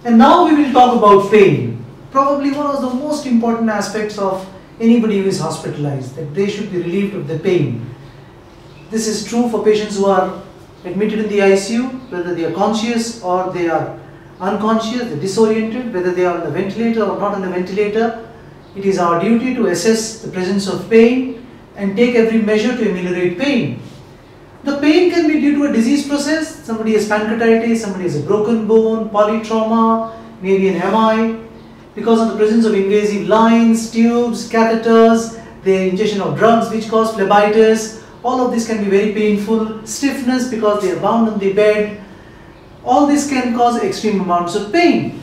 And now we will talk about pain. Probably one of the most important aspects of anybody who is hospitalized, that they should be relieved of the pain. This is true for patients who are admitted in the ICU, whether they are conscious or they are unconscious, they are disoriented, whether they are on the ventilator or not on the ventilator. It is our duty to assess the presence of pain and take every measure to ameliorate pain. The pain can be due to a disease process. Somebody has pancreatitis, somebody has a broken bone, polytrauma, maybe an MI. Because of the presence of invasive lines, tubes, catheters, the injection of drugs which cause phlebitis, all of this can be very painful. Stiffness because they are bound on the bed. All this can cause extreme amounts of pain.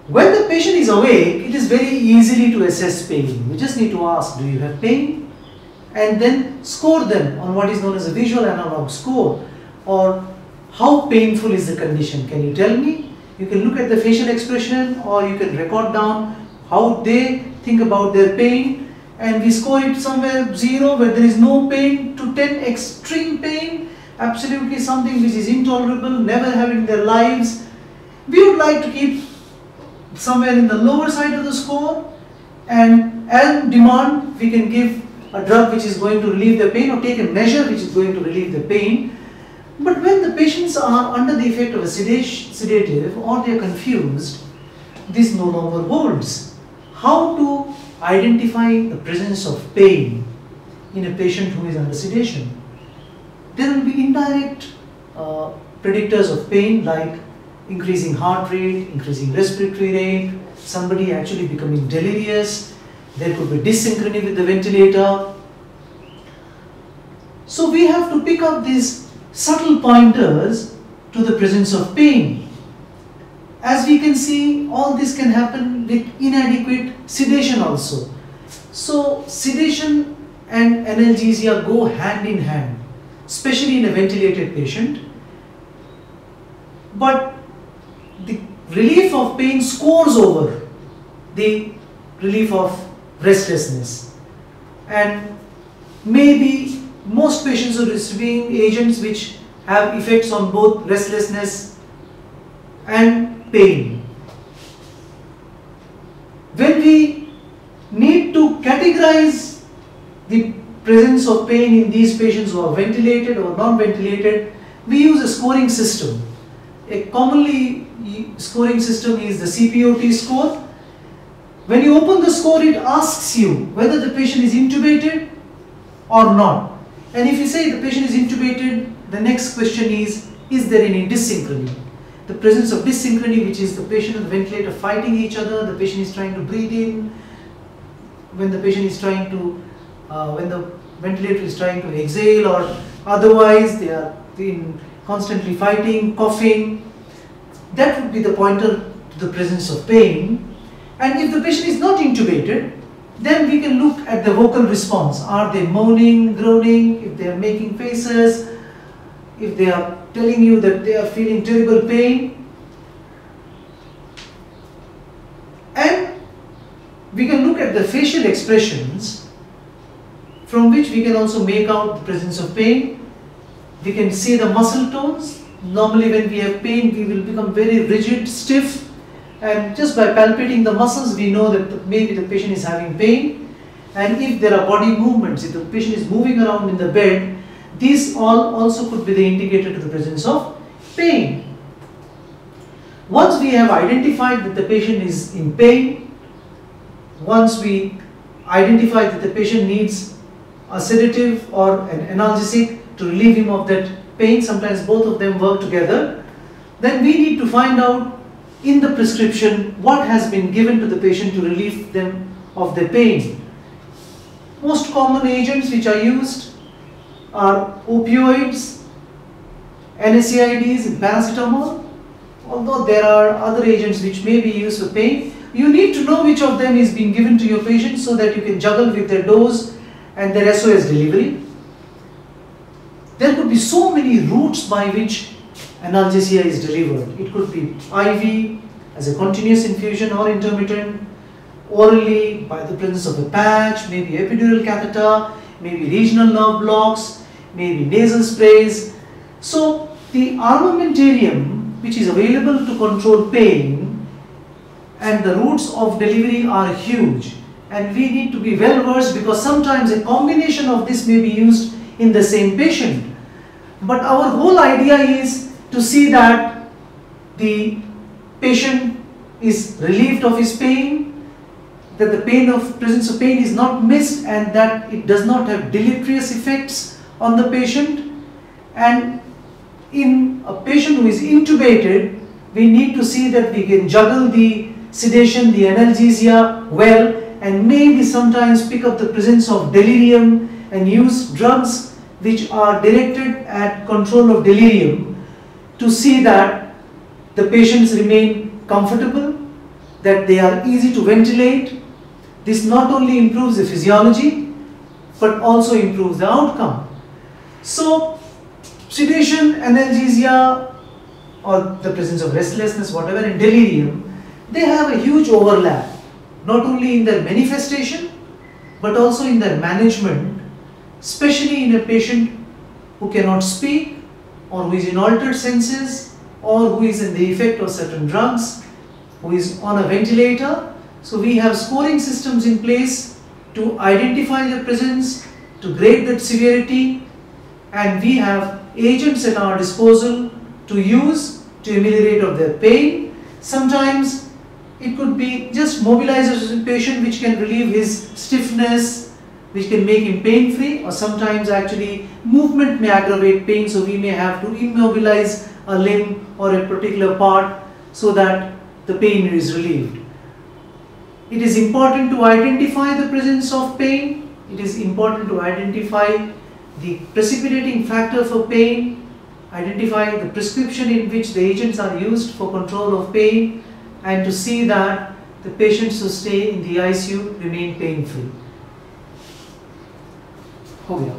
When the patient is awake, it is very easy to assess pain. We just need to ask, do you have pain? And then score them on what is known as a visual analog score, or how painful is the condition. Can you tell me? You can look at the facial expression, or you can record down how they think about their pain, and we score it somewhere 0 where there is no pain to 10 extreme pain, absolutely something which is intolerable, never having their lives. We would like to keep somewhere in the lower side of the score, and as demand we can give a drug which is going to relieve the pain, or take a measure which is going to relieve the pain. But when the patients are under the effect of a sedative, or they are confused, this no longer holds. How to identify the presence of pain in a patient who is under sedation? There will be indirect predictors of pain, like increasing heart rate, increasing respiratory rate, somebody actually becoming delirious. There could be dysynchrony with the ventilator. So we have to pick up these subtle pointers to the presence of pain. As we can see, all this can happen with inadequate sedation also. So sedation and analgesia go hand in hand, especially in a ventilated patient. But the relief of pain scores over the relief of restlessness, and maybe most patients are receiving agents which have effects on both restlessness and pain. When we need to categorize the presence of pain in these patients who are ventilated or non-ventilated, we use a scoring system. A commonly scoring system is the CPOT score. When you open the score, it asks you whether the patient is intubated or not. And if you say the patient is intubated, the next question is there any dysynchrony? The presence of dysynchrony, which is the patient and the ventilator fighting each other, the patient is trying to breathe in, when the patient is trying to, when the ventilator is trying to exhale, or otherwise they are constantly fighting, coughing. That would be the pointer to the presence of pain. And if the patient is not intubated, then we can look at the vocal response. Are they moaning, groaning, if they are making faces, if they are telling you that they are feeling terrible pain. And we can look at the facial expressions, from which we can also make out the presence of pain. We can see the muscle tones. Normally when we have pain, we will become very rigid, stiff. And just by palpating the muscles, we know that maybe the patient is having pain. And if there are body movements, if the patient is moving around in the bed, these all also could be the indicator to the presence of pain. Once we have identified that the patient is in pain, once we identify that the patient needs a sedative or an analgesic to relieve him of that pain, sometimes both of them work together, then we need to find out in the prescription what has been given to the patient to relieve them of the pain. Most common agents which are used are opioids, NSAIDs, and paracetamol. Although there are other agents which may be used for pain, you need to know which of them is being given to your patient so that you can juggle with their dose and their SOS delivery. There could be so many routes by which analgesia is delivered. It could be IV as a continuous infusion or intermittent, orally by the presence of a patch, maybe epidural catheter, maybe regional nerve blocks, maybe nasal sprays. So the armamentarium which is available to control pain and the routes of delivery are huge, and we need to be well versed, because sometimes a combination of this may be used in the same patient. But our whole idea is to see that the patient is relieved of his pain, that the presence of pain is not missed, and that it does not have deleterious effects on the patient. And in a patient who is intubated, we need to see that we can juggle the sedation, the analgesia well, and maybe sometimes pick up the presence of delirium and use drugs which are directed at control of delirium to see that the patients remain comfortable, that they are easy to ventilate. This not only improves the physiology but also improves the outcome. So sedation, analgesia, or the presence of restlessness, whatever, and delirium, they have a huge overlap, not only in their manifestation but also in their management, especially in a patient who cannot speak, or who is in altered senses, or who is in the effect of certain drugs, who is on a ventilator. So we have scoring systems in place to identify the presence, to grade that severity, and we have agents at our disposal to use to ameliorate of their pain. Sometimes it could be just mobilizers of the patient which can relieve his stiffness, which can make him pain free, or sometimes actually movement may aggravate pain, so we may have to immobilize a limb or a particular part so that the pain is relieved. It is important to identify the presence of pain. It is important to identify the precipitating factor for pain, identify the prescription in which the agents are used for control of pain, and to see that the patients who stay in the ICU remain pain free. हो गया.